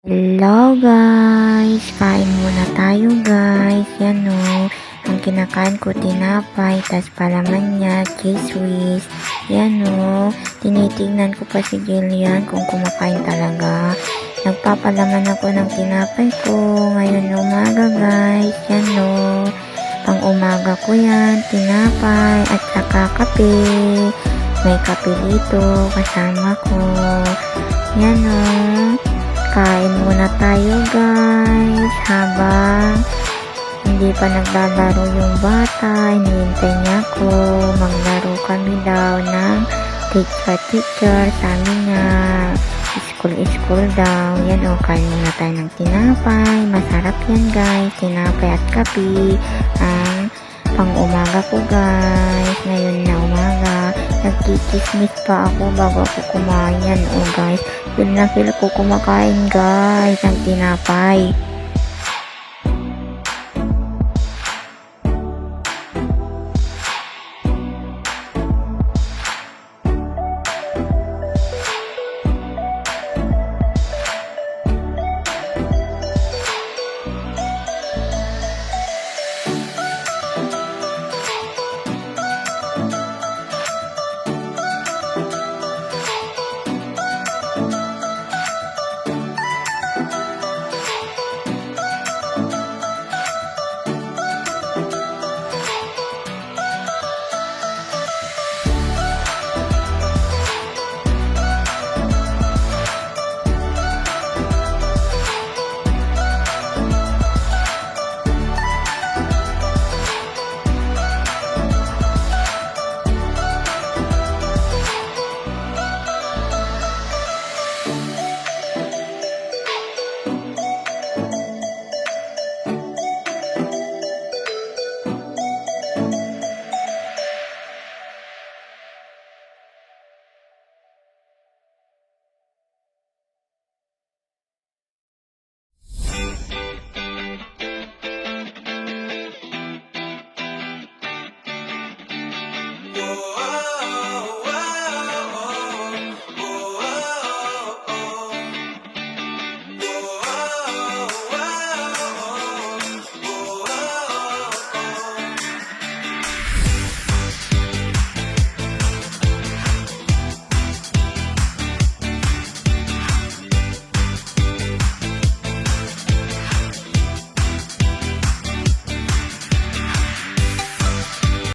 Hello guys! Kain muna tayo guys. Yan o. Ang kinakain ko tinapay. Tas palaman niya, cheese whiz. Yan o. Tinitignan ko pa si Jillian kung kumakain talaga. Nagpapalaman ako ng tinapay ko. Ngayon umaga guys. Yan o. Pang umaga ko yan. Tinapay at saka kape. May kape dito kasama ko. Yan o. Kain muna tayo guys, habang hindi pa naglalaro yung bata, hinihintay niya ako, maglaro kami daw ng teacher, sabi niya, school daw. Yan o, kain muna tayo ng tinapay, masarap yan guys, tinapay at kape, ang pang umaga ko guys, ngayon na umaga, nagkikismis pa ako bago ako kumain. Yan o guys, feel na feel ko kumakain guys ng tinapay.